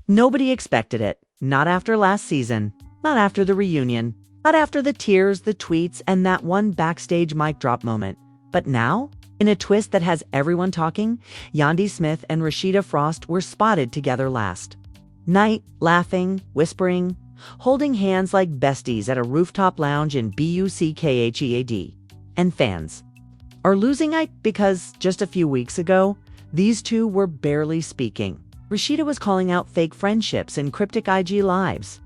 Nobody expected it. Not after last season. Not after the reunion. Not after the tears, the tweets, and that one backstage mic drop moment. But now, in a twist that has everyone talking, Yandy Smith and Rasheeda Frost were spotted together last night, laughing, whispering, holding hands like besties at a rooftop lounge in Buckhead. And fans are losing it because just a few weeks ago, these two were barely speaking. Rasheeda was calling out fake friendships in cryptic IG lives.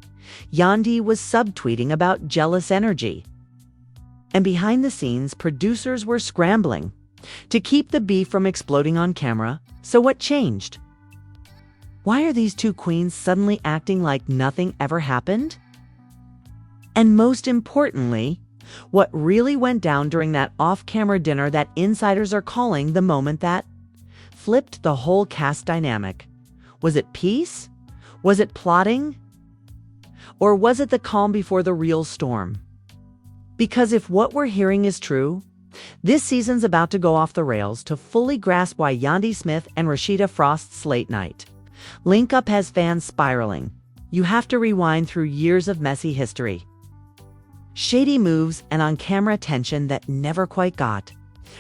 Yandy was subtweeting about jealous energy. And behind the scenes, producers were scrambling to keep the beef from exploding on camera. So what changed? Why are these two queens suddenly acting like nothing ever happened? And most importantly, what really went down during that off-camera dinner that insiders are calling the moment that flipped the whole cast dynamic? Was it peace? Was it plotting? Or was it the calm before the real storm? Because if what we're hearing is true, this season's about to go off the rails. To fully grasp why Yandy Smith and Rasheeda Frost's late night link-up has fans spiraling, you have to rewind through years of messy history. Shady moves and on-camera tension that never quite got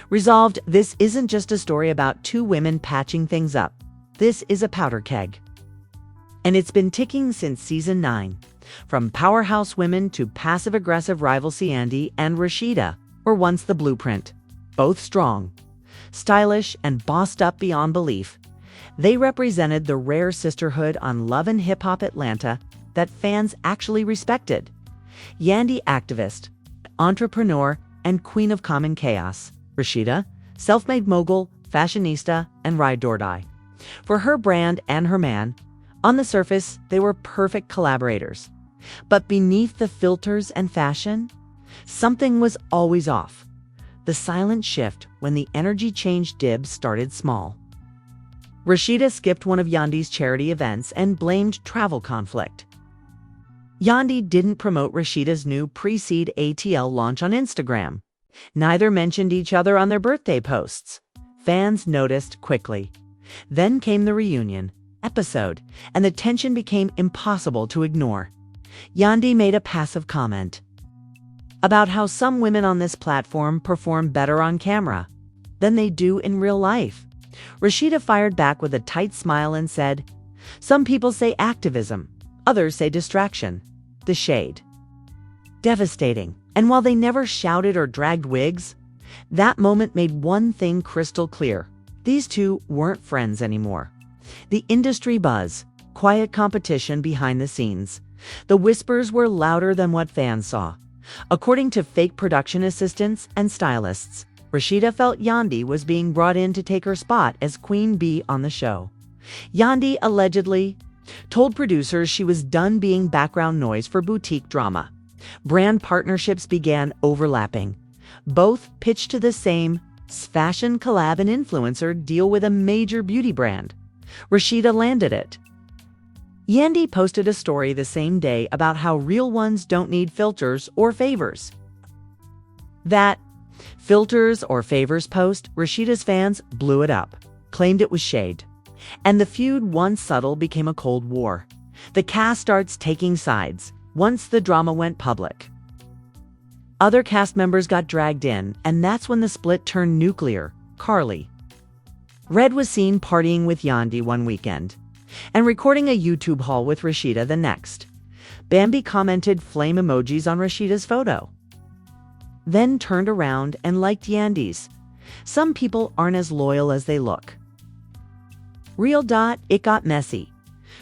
resolved. This isn't just a story about two women patching things up. This is a powder keg. And it's been ticking since season 9. From powerhouse women to passive-aggressive rivals, Yandy and Rasheeda were once the blueprint. Both strong, stylish, and bossed up beyond belief. They represented the rare sisterhood on Love and Hip Hop Atlanta that fans actually respected. Yandy, activist, entrepreneur, and queen of common chaos. Rasheeda, self-made mogul, fashionista, and ride or die. For her brand and her man, on the surface, they were perfect collaborators. But beneath the filters and fashion, something was always off. The silent shift when the energy change dibs started small. Rasheeda skipped one of Yandy's charity events and blamed travel conflict. Yandy didn't promote Rasheeda's new pre-seed ATL launch on Instagram. Neither mentioned each other on their birthday posts. Fans noticed quickly. Then came the reunion episode, and the tension became impossible to ignore. Yandy made a passive comment about how some women on this platform perform better on camera than they do in real life. Rasheeda fired back with a tight smile and said, "Some people say activism, others say distraction." The shade. Devastating. And while they never shouted or dragged wigs, that moment made one thing crystal clear. These two weren't friends anymore. The industry buzz, quiet competition behind the scenes. The whispers were louder than what fans saw. According to fake production assistants and stylists, Rasheeda felt Yandy was being brought in to take her spot as Queen Bee on the show. Yandy allegedly told producers she was done being background noise for boutique drama. Brand partnerships began overlapping. Both pitched to the same fashion collab and influencer deal with a major beauty brand. Rasheeda landed it. Yandy posted a story the same day about how real ones don't need filters or favors. That filters or favors post, Rasheeda's fans blew it up, claimed it was shade. And the feud, once subtle, became a cold war. The cast starts taking sides once the drama went public. Other cast members got dragged in, and that's when the split turned nuclear. Carly Red was seen partying with Yandy one weekend and recording a YouTube haul with Rasheeda the next. Bambi commented flame emojis on Rasheeda's photo, then turned around and liked Yandy's. Some people aren't as loyal as they look. Real. It got messy.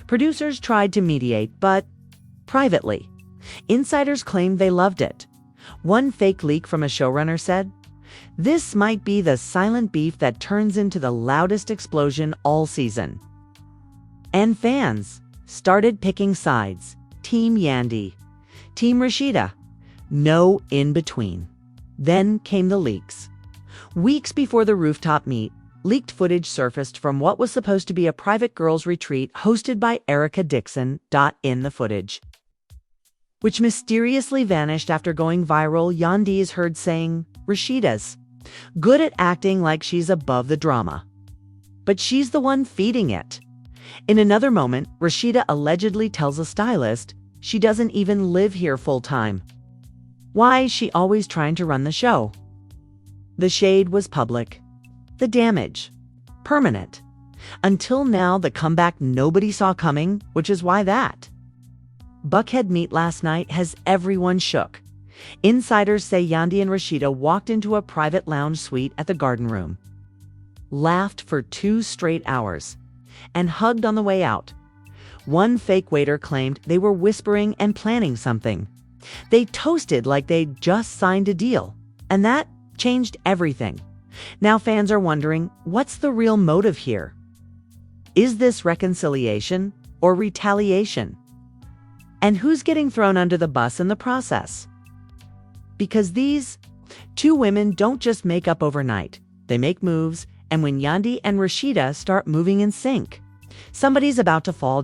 Producers tried to mediate, but privately. Insiders claimed they loved it. One fake leak from a showrunner said, "This might be the silent beef that turns into the loudest explosion all season." And fans started picking sides. Team Yandy, Team Rasheeda. No in between. Then came the leaks. Weeks before the rooftop meet, leaked footage surfaced from what was supposed to be a private girls' retreat hosted by Erica Dixon. In the footage, which mysteriously vanished after going viral, Yandy is heard saying, "Rasheeda's good at acting like she's above the drama, but she's the one feeding it." In another moment, Rasheeda allegedly tells a stylist she doesn't even live here full-time. Why is she always trying to run the show? The shade was public. The damage permanent. Until now, the comeback nobody saw coming, which is why that Buckhead meet last night has everyone shook. Insiders say Yandy and Rasheeda walked into a private lounge suite at the Garden Room, laughed for 2 straight hours, and hugged on the way out. One fake waiter claimed they were whispering and planning something. They toasted like they'd just signed a deal, and that changed everything. Now fans are wondering, what's the real motive here? Is this reconciliation or retaliation? And who's getting thrown under the bus in the process? Because these 2 women don't just make up overnight. They make moves, and when Yandy and Rasheeda start moving in sync, somebody's about to fall.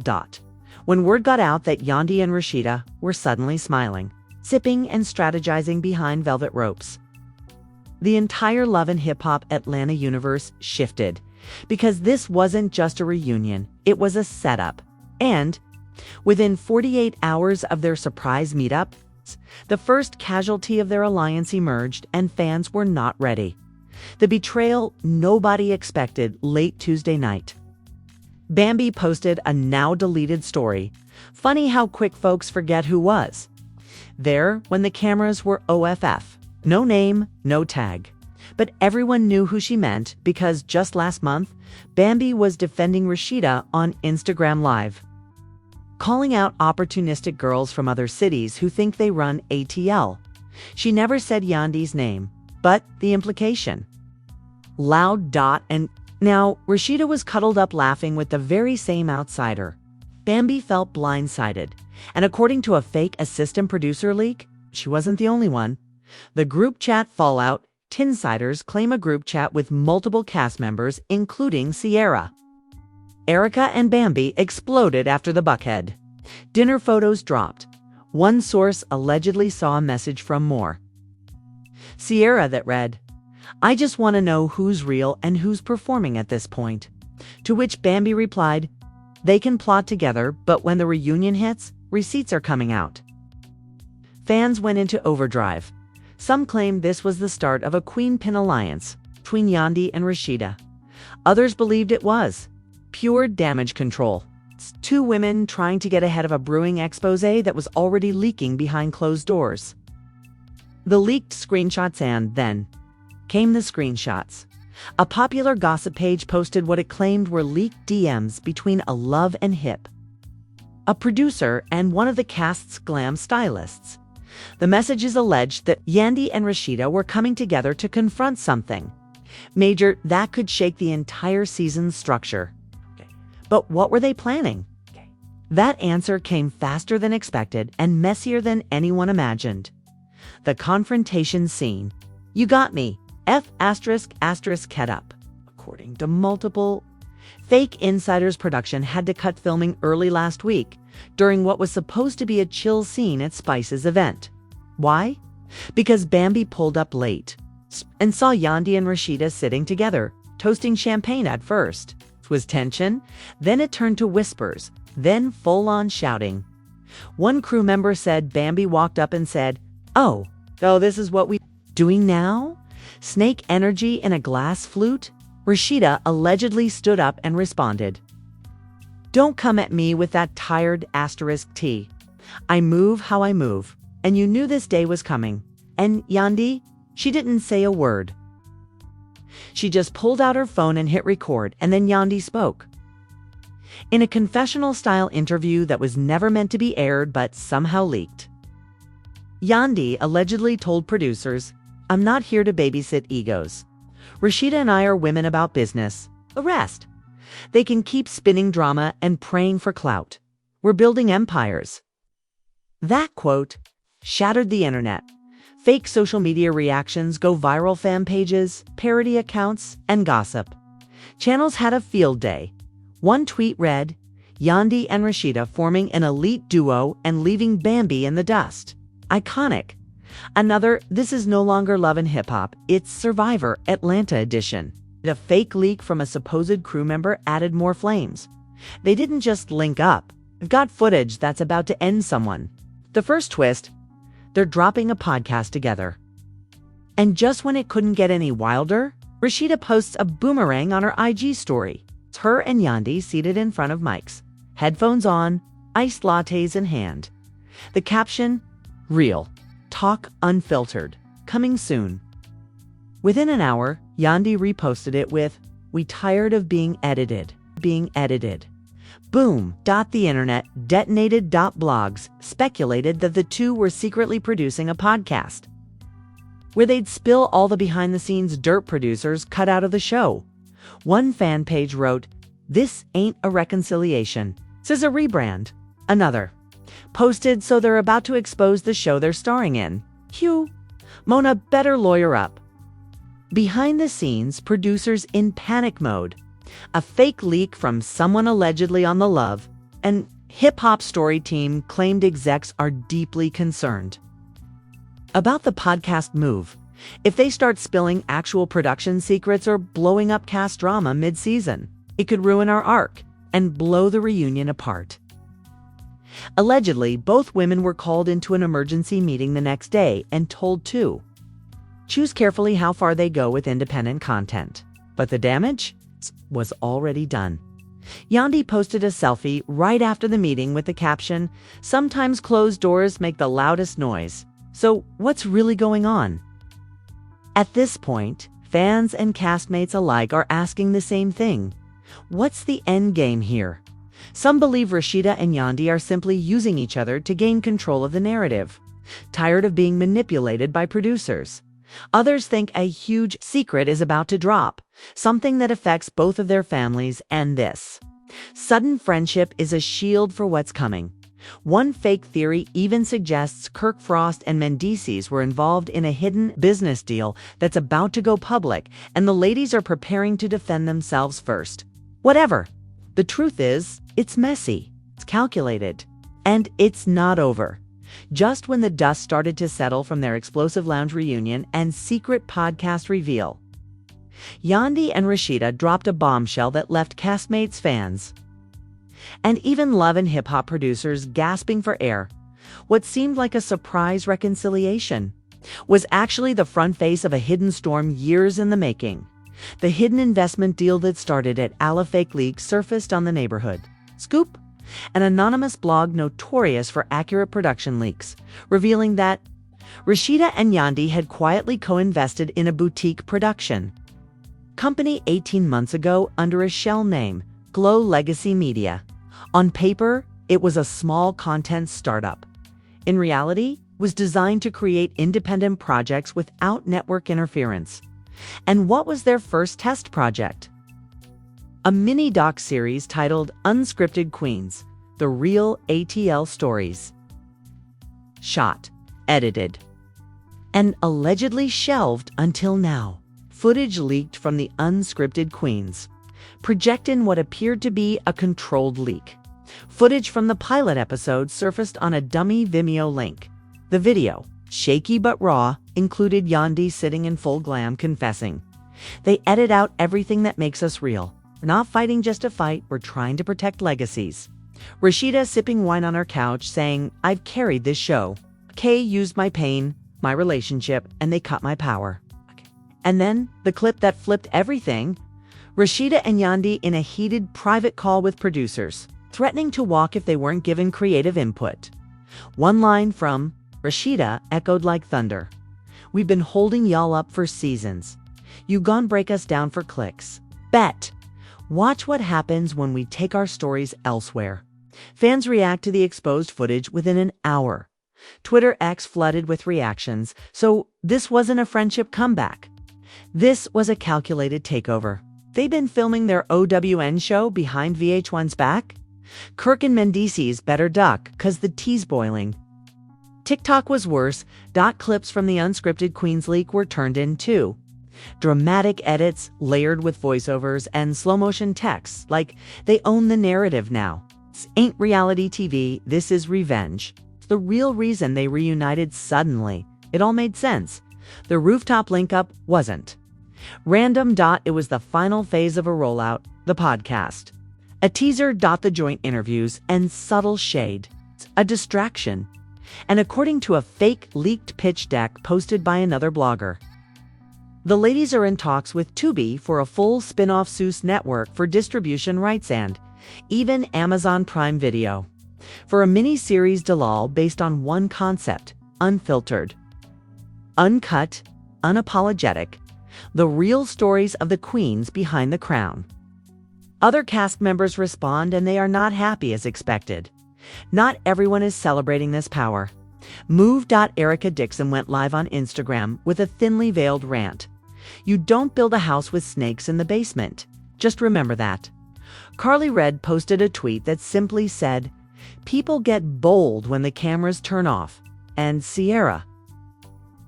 When word got out that Yandy and Rasheeda were suddenly smiling, sipping and strategizing behind velvet ropes, the entire Love and Hip Hop Atlanta universe shifted, because this wasn't just a reunion, it was a setup. And within 48 hours of their surprise meetup, the first casualty of their alliance emerged, and fans were not ready. The betrayal nobody expected late Tuesday night. Bambi posted a now-deleted story. Funny how quick folks forget who was there when the cameras were OFF. No name, no tag. But everyone knew who she meant because just last month, Bambi was defending Rasheeda on Instagram Live, calling out opportunistic girls from other cities who think they run ATL. She never said Yandy's name, but the implication. Loud. And now Rasheeda was cuddled up laughing with the very same outsider. Bambi felt blindsided, and according to a fake assistant producer leak, she wasn't the only one. The group chat fallout, Tinsiders claim a group chat with multiple cast members, including Sierra, Erica, and Bambi exploded after the Buckhead. Dinner photos dropped. One source allegedly saw a message from Moore, Sierra, that read, "I just want to know who's real and who's performing at this point." To which Bambi replied, "They can plot together, but when the reunion hits, receipts are coming out." Fans went into overdrive. Some claimed this was the start of a queen pin alliance between Yandy and Rasheeda. Others believed it was pure damage control. 2 women trying to get ahead of a brewing expose that was already leaking behind closed doors. The leaked screenshots, and then came the screenshots. A popular gossip page posted what it claimed were leaked DMs between a Love and Hip, a producer, and one of the cast's glam stylists. The messages alleged that Yandy and Rasheeda were coming together to confront something major that could shake the entire season's structure. But what were they planning? That answer came faster than expected and messier than anyone imagined. The confrontation scene. You got me. Kept up. According to multiple fake insiders, production had to cut filming early last week during what was supposed to be a chill scene at Spice's event. Why? Because Bambi pulled up late and saw Yandy and Rasheeda sitting together, toasting champagne. At first it was tension, then it turned to whispers, then full-on shouting. One crew member said Bambi walked up and said, Oh, this is what we doing now? Snake energy in a glass flute? Rasheeda allegedly stood up and responded, Don't come at me with that tired *T. I move how I move, and you knew this day was coming. And Yandy, she didn't say a word. She just pulled out her phone and hit record, and then Yandy spoke. In a confessional-style interview that was never meant to be aired but somehow leaked, Yandy allegedly told producers, I'm not here to babysit egos. Rasheeda and I are women about business. The rest, they can keep spinning drama and praying for clout. We're building empires. That quote shattered the internet. Fake social media reactions go viral, fan pages, parody accounts, and gossip. Channels had a field day. One tweet read, Yandy and Rasheeda forming an elite duo and leaving Bambi in the dust. Iconic. Another, this is no longer Love and Hip Hop, it's Survivor Atlanta edition. A fake leak from a supposed crew member added more flames. They didn't just link up. We've got footage that's about to end someone. The first twist, they're dropping a podcast together. And just when it couldn't get any wilder, Rasheeda posts a boomerang on her IG story. It's her and Yandy seated in front of mics, headphones on, iced lattes in hand. The caption, real, talk unfiltered, coming soon. Within an hour, Yandy reposted it with, "We tired of being edited. Boom. The internet detonated. Blogs speculated that the two were secretly producing a podcast, where they'd spill all the behind-the-scenes dirt producers cut out of the show. One fan page wrote, "This ain't a reconciliation. This is a rebrand." Another posted, "So they're about to expose the show they're starring in. Phew. Mona better lawyer up." Behind the scenes, producers in panic mode. A fake leak from someone allegedly on The Love, and hip-hop story team claimed execs are deeply concerned about the podcast move. If they start spilling actual production secrets or blowing up cast drama mid-season, it could ruin our arc and blow the reunion apart. Allegedly, both women were called into an emergency meeting the next day and told to choose carefully how far they go with independent content. But the damage was already done. Yandy posted a selfie right after the meeting with the caption, "Sometimes closed doors make the loudest noise. So what's really going on?" At this point, fans and castmates alike are asking the same thing. What's the end game here? Some believe Rasheeda and Yandy are simply using each other to gain control of the narrative, tired of being manipulated by producers. Others think a huge secret is about to drop, something that affects both of their families, and this sudden friendship is a shield for what's coming. One fake theory even suggests Kirk Frost and Mendices were involved in a hidden business deal that's about to go public, and the ladies are preparing to defend themselves first. Whatever. The truth is, it's messy, it's calculated, and it's not over. Just when the dust started to settle from their explosive lounge reunion and secret podcast reveal, Yandy and Rasheeda dropped a bombshell that left castmates, fans, and even Love and hip-hop producers gasping for air. What seemed like a surprise reconciliation was actually the front face of a hidden storm years in the making. The hidden investment deal that started at Ala Fake Leak surfaced on the Neighborhood Scoop, an anonymous blog notorious for accurate production leaks, revealing that Rasheeda and Yandy had quietly co-invested in a boutique production company 18 months ago under a shell name, Glow Legacy Media. On paper, it was a small content startup. In reality, it was designed to create independent projects without network interference. And what was their first test project? A mini-doc series titled Unscripted Queens, The Real ATL Stories. Shot, edited, and allegedly shelved until now. Footage leaked from the Unscripted Queens projected what appeared to be a controlled leak. Footage from the pilot episode surfaced on a dummy Vimeo link. The video, shaky but raw, included Yandy sitting in full glam confessing, "They edit out everything that makes us real. We're not fighting just to fight, we're trying to protect legacies." Rasheeda sipping wine on her couch saying, "I've carried this show. Kay used my pain, my relationship, and they cut my power." And then, the clip that flipped everything, Rasheeda and Yandy in a heated private call with producers, threatening to walk if they weren't given creative input. One line from Rasheeda echoed like thunder. "We've been holding y'all up for seasons. You gon' break us down for clicks. Bet. Watch what happens when we take our stories elsewhere." Fans react to the exposed footage within an hour. Twitter X flooded with reactions, so this wasn't a friendship comeback. This was a calculated takeover. They've been filming their OWN show behind VH1's back. Kirk and Mendices better duck, 'cause the tea's boiling. TikTok was worse. Clips from the Unscripted Queens leak were turned in too. Dramatic edits layered with voiceovers and slow-motion texts, like they own the narrative now. This ain't reality TV, this is revenge. It's the real reason they reunited suddenly. It all made sense. The rooftop link-up wasn't. Random. It was the final phase of a rollout, the podcast. A teaser, the joint interviews, and subtle shade. A distraction. And according to a fake leaked pitch deck posted by another blogger, the ladies are in talks with Tubi for a full spin-off Seuss network for distribution rights and even Amazon Prime Video for a mini-series Dalal based on one concept: unfiltered, uncut, unapologetic, the real stories of the queens behind the crown. Other cast members respond, and they are not happy as expected. Not everyone is celebrating this power. Move. Erica Dixon went live on Instagram with a thinly veiled rant. You don't build a house with snakes in the basement. Just remember that. Carly Red posted a tweet that simply said, "People get bold when the cameras turn off." And Sierra.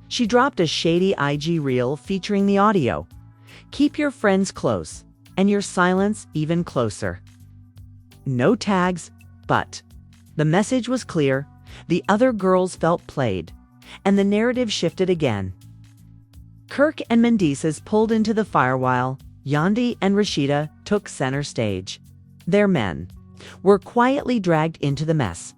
She dropped a shady IG reel featuring the audio. "Keep your friends close, and your silence even closer." No tags, but the message was clear. The other girls felt played, and the narrative shifted again. Kirk and Mendices pulled into the fire while Yandy and Rasheeda took center stage. Their men were quietly dragged into the mess.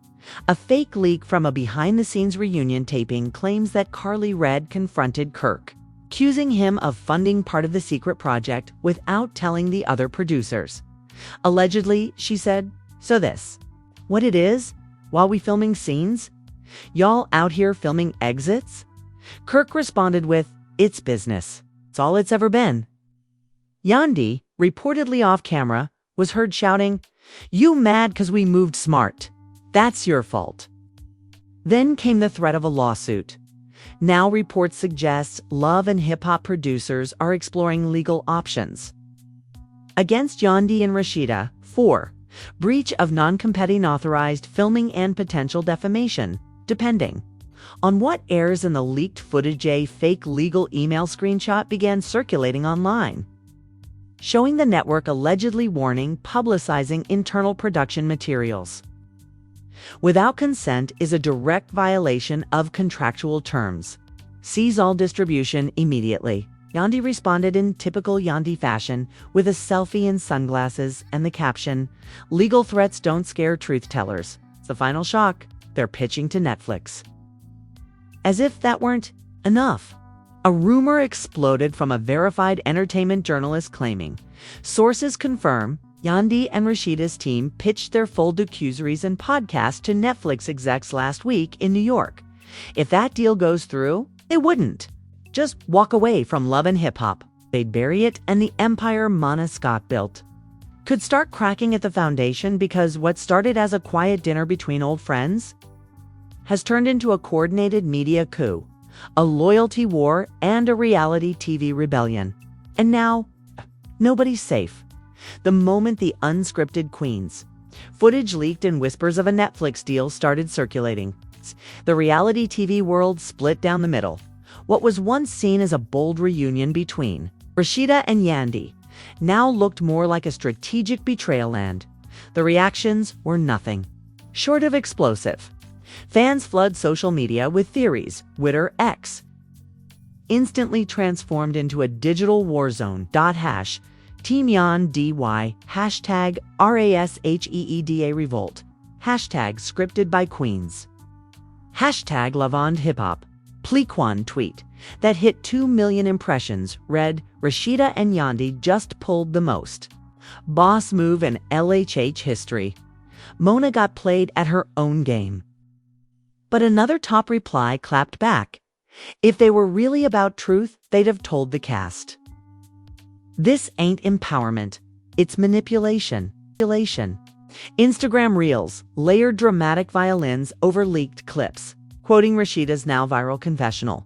A fake leak from a behind-the-scenes reunion taping claims that Carly Red confronted Kirk, accusing him of funding part of the secret project without telling the other producers. Allegedly, she said, "So this, what it is, while we filming scenes? Y'all out here filming exits?" Kirk responded with, "It's business. It's all it's ever been." Yandy, reportedly off camera, was heard shouting, "You mad 'cause we moved smart? That's your fault." Then came the threat of a lawsuit. Now reports suggest Love and Hip Hop producers are exploring legal options against Yandy and Rasheeda for breach of non-competing authorized filming and potential defamation, depending on what airs in the leaked footage. A fake legal email screenshot began circulating online, showing the network allegedly warning publicizing internal production materials without consent is a direct violation of contractual terms. Seize all distribution immediately. Yandy responded in typical Yandy fashion with a selfie and sunglasses and the caption, "Legal threats don't scare truth tellers. It's the final shock. They're pitching to Netflix." As if that weren't enough, a rumor exploded from a verified entertainment journalist claiming sources confirm Yandy and Rasheeda's team pitched their full documentaries and podcast to Netflix execs last week in New York. If that deal goes through, they wouldn't just walk away from Love and Hip Hop. They'd bury it, and the empire Mona Scott built could start cracking at the foundation, because what started as a quiet dinner between old friends has turned into a coordinated media coup, a loyalty war, and a reality TV rebellion. And now, nobody's safe. The moment the unscripted queens footage leaked and whispers of a Netflix deal started circulating, the reality TV world split down the middle. What was once seen as a bold reunion between Rasheeda and Yandy now looked more like a strategic betrayal, and the reactions were nothing short of explosive. Fans flood social media with theories. Twitter X instantly transformed into a digital war zone. Hash Team Yandy, hashtag RASHEEDA revolt, hashtag scripted by queens, hashtag Love and Hip Hop. Plequan tweet that hit 2 million impressions read, "Rasheeda and Yandy just pulled the most boss move in LHH history. Mona got played at her own game." But another top reply clapped back. If they were really about truth, they'd have told the cast. This ain't empowerment, it's manipulation. Instagram Reels layered dramatic violins over leaked clips, quoting Rasheeda's now viral confessional.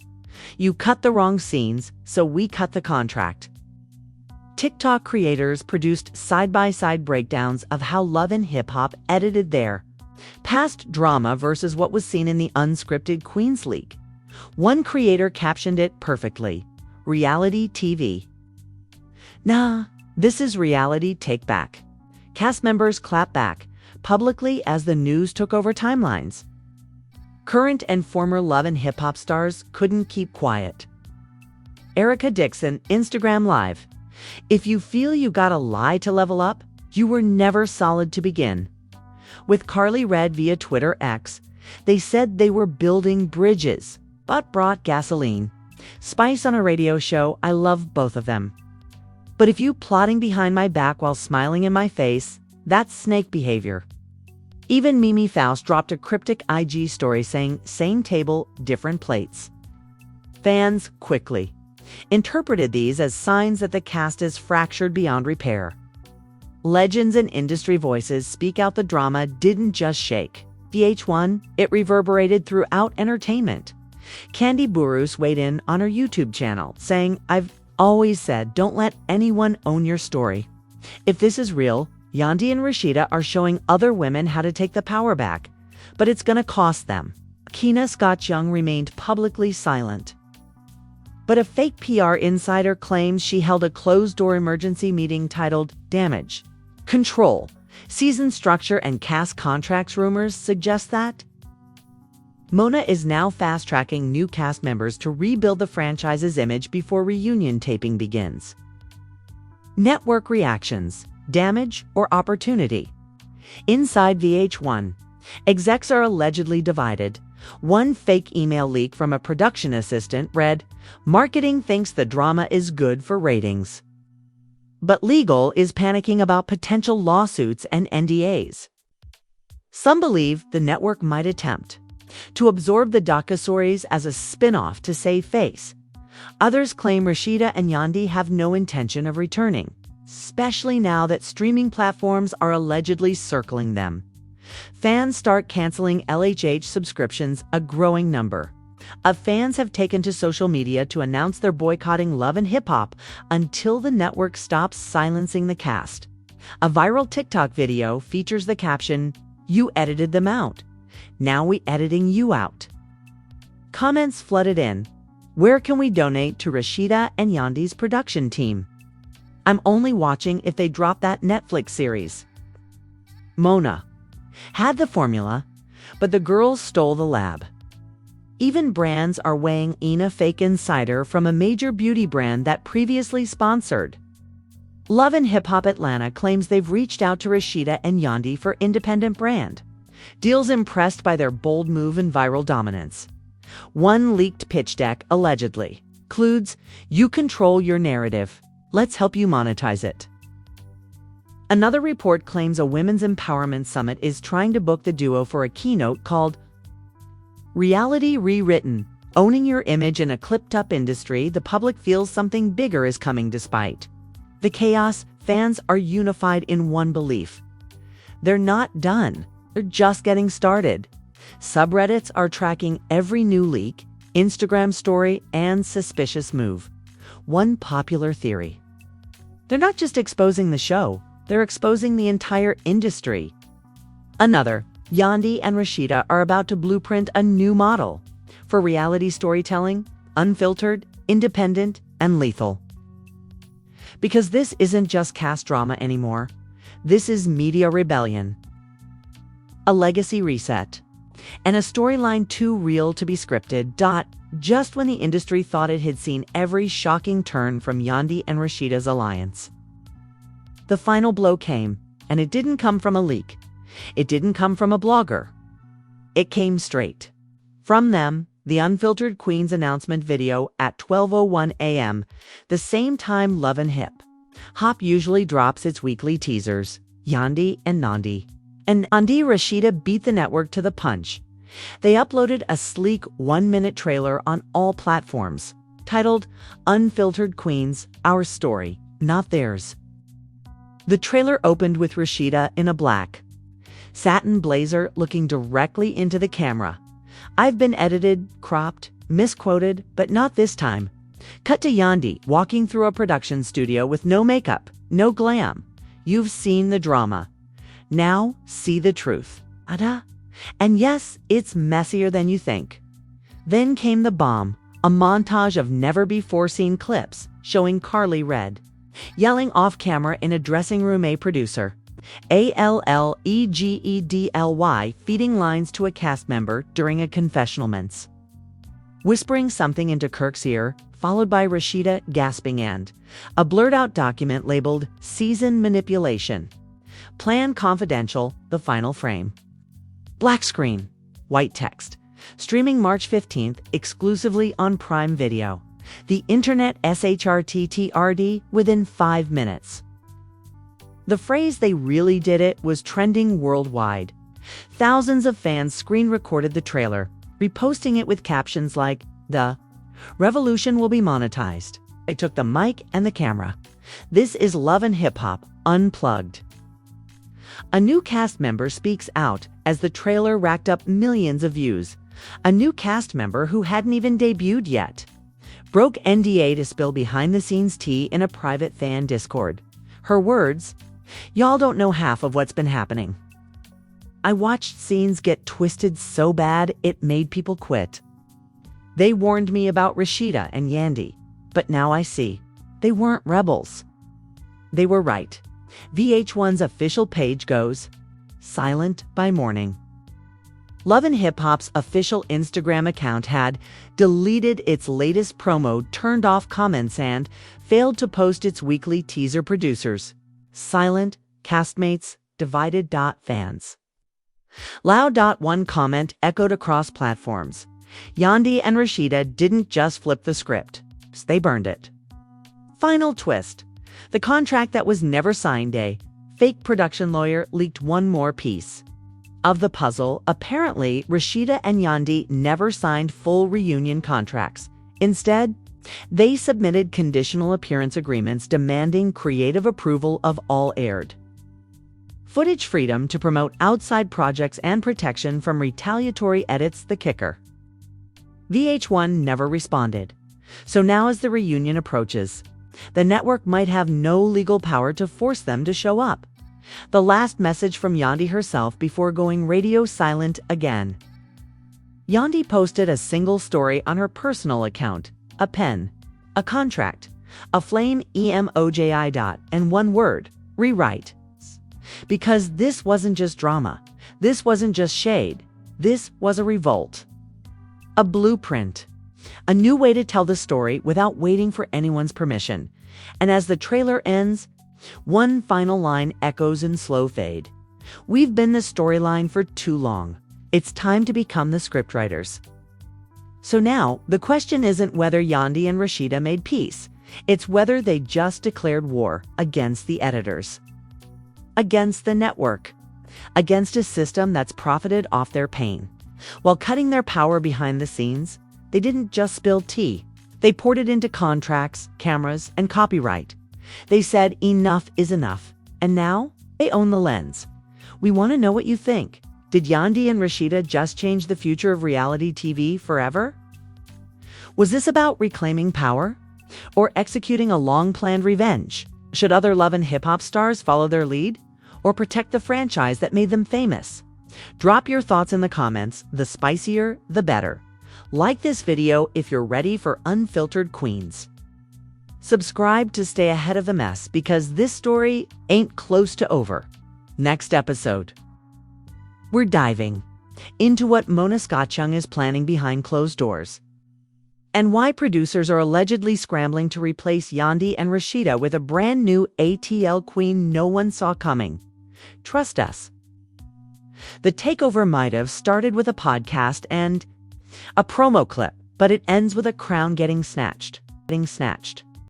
"You cut the wrong scenes, so we cut the contract." TikTok creators produced side-by-side breakdowns of how Love and Hip Hop edited their past drama versus what was seen in the unscripted Queens leak. One creator captioned it perfectly: "Reality TV. Nah, this is reality take back." Cast members clapped back publicly as the news took over timelines. Current and former Love and Hip Hop stars couldn't keep quiet. Erica Dixon, Instagram Live. "If you feel you gotta lie to level up, You were never solid to begin. With Carly Red via Twitter X, they said they were building bridges, but brought gasoline. Spice on a radio show, I love both of them. But if you plotting behind my back while smiling in my face, that's snake behavior. Even Mimi Faust dropped a cryptic IG story saying, same table, different plates. Fans quickly interpreted these as signs that the cast is fractured beyond repair. Legends and industry voices speak out the drama didn't just shake VH1, it reverberated throughout entertainment. Candy Burrus weighed in on her YouTube channel, saying, I've always said don't let anyone own your story. If this is real, Yandy and Rasheeda are showing other women how to take the power back, but it's gonna cost them. Kina Scott-Young remained publicly silent. But a fake PR insider claims she held a closed-door emergency meeting titled Damage Control. Season structure and cast contracts rumors suggest that. Mona is now fast-tracking new cast members to rebuild the franchise's image before reunion taping begins. Network reactions, damage or opportunity? Inside VH1, execs are allegedly divided. One fake email leak from a production assistant read, "Marketing thinks the drama is good for ratings." But legal is panicking about potential lawsuits and NDAs. Some believe the network might attempt to absorb the docuseries as a spin-off to save face. Others claim Rasheeda and Yandy have no intention of returning, especially now that streaming platforms are allegedly circling them. Fans start canceling LHH subscriptions, a growing number of fans have taken to social media to announce they're boycotting Love and Hip Hop until the network stops silencing the cast. A viral TikTok video features the caption, "You edited them out. Now we editing you out." Comments flooded in. Where can we donate to Rasheeda and Yandy's production team? I'm only watching if they drop that Netflix series. Mona had the formula, but the girls stole the lab. Even brands are weighing in a fake insider from a major beauty brand that previously sponsored. Love and Hip Hop Atlanta claims they've reached out to Rasheeda and Yandy for independent brand deals, impressed by their bold move and viral dominance. One leaked pitch deck allegedly includes, "You control your narrative. Let's help you monetize it." Another report claims a women's empowerment summit is trying to book the duo for a keynote called Reality Rewritten. Owning your image in a clipped-up industry, the public feels something bigger is coming despite the chaos. Fans are unified in one belief. They're not done. They're just getting started. Subreddits are tracking every new leak, Instagram story, and suspicious move. One popular theory: they're not just exposing the show, they're exposing the entire industry. Another: Yandy and Rasheeda are about to blueprint a new model for reality storytelling, unfiltered, independent, and lethal. Because this isn't just cast drama anymore. This is media rebellion. A legacy reset. And a storyline too real to be scripted. Just when the industry thought it had seen every shocking turn from Yandy and Rasheeda's alliance, the final blow came, and it didn't come from a leak. It didn't come from a blogger. It came straight from them. The Unfiltered Queens announcement video at 12:01 a.m., the same time Love and Hip Hop usually drops its weekly teasers. Yandy and Rasheeda beat the network to the punch. They uploaded a sleek 1-minute trailer on all platforms, titled Unfiltered Queens, Our Story, Not Theirs. The trailer opened with Rasheeda in a black satin blazer looking directly into the camera. "I've been edited, cropped, misquoted, but not this time." Cut to Yandy walking through a production studio with no makeup, no glam. "You've seen the drama. Now see the truth." And yes, it's messier than you think. Then came the bomb, a montage of never-before-seen clips showing Carly Red yelling off camera in a dressing room, a producer, Allegedly, feeding lines to a cast member during a confessional, whispering something into Kirk's ear, followed by Rasheeda gasping and a blurred-out document labeled Season Manipulation. Plan confidential, the final frame. Black screen, white text. Streaming March 15th exclusively on Prime Video. The internet SHRTTRD within 5 minutes. The phrase "they really did it" was trending worldwide. Thousands of fans screen recorded the trailer, reposting it with captions like, "The revolution will be monetized. I took the mic and the camera. This is Love and Hip Hop Unplugged." A new cast member speaks out as the trailer racked up millions of views. A new cast member who hadn't even debuted yet broke NDA to spill behind-the-scenes tea in a private fan Discord. Her words, "Y'all don't know half of what's been happening. I watched scenes get twisted so bad it made people quit. They warned me about Rasheeda and Yandy, but now I see. They weren't rebels. They were right." VH1's official page goes, silent by morning. Love and Hip Hop's official Instagram account had deleted its latest promo, turned off comments, and failed to post its weekly teaser. Producers silent, castmates divided. Fans loud. One comment echoed across platforms. Yandy and Rasheeda didn't just flip the script, they burned it. Final twist. The contract that was never signed. A fake production lawyer leaked one more piece of the puzzle. Apparently, Rasheeda and Yandy never signed full reunion contracts. Instead, they submitted conditional appearance agreements demanding creative approval of all aired footage, freedom to promote outside projects, and protection from retaliatory edits. The kicker: VH1 never responded. So now, as the reunion approaches, the network might have no legal power to force them to show up. The last message from Yandy herself before going radio silent again. Yandy posted a single story on her personal account: a pen, a contract, a flame emoji. And one word: rewrite. Because this wasn't just drama. This wasn't just shade. This was a revolt. A blueprint. A new way to tell the story without waiting for anyone's permission. And as the trailer ends, one final line echoes in slow fade. "We've been the storyline for too long. It's time to become the scriptwriters." So now, the question isn't whether Yandy and Rasheeda made peace. It's whether they just declared war against the editors, against the network, against a system that's profited off their pain. While cutting their power behind the scenes, they didn't just spill tea. They poured it into contracts, cameras, and copyright. They said enough is enough, and now they own the lens. We want to know what you think. Did Yandy and Rasheeda just change the future of reality TV forever? Was this about reclaiming power or executing a long-planned revenge? Should other Love and Hip Hop stars follow their lead or protect the franchise that made them famous? Drop your thoughts in the comments. The spicier, the better. Like this video if you're ready for unfiltered queens. Subscribe to stay ahead of the mess, because this story ain't close to over. Next episode, we're diving into what Mona Scotchung is planning behind closed doors, and why producers are allegedly scrambling to replace Yandy and Rasheeda with a brand new ATL queen no one saw coming. Trust us. The takeover might have started with a podcast and a promo clip, but it ends with a crown getting snatched.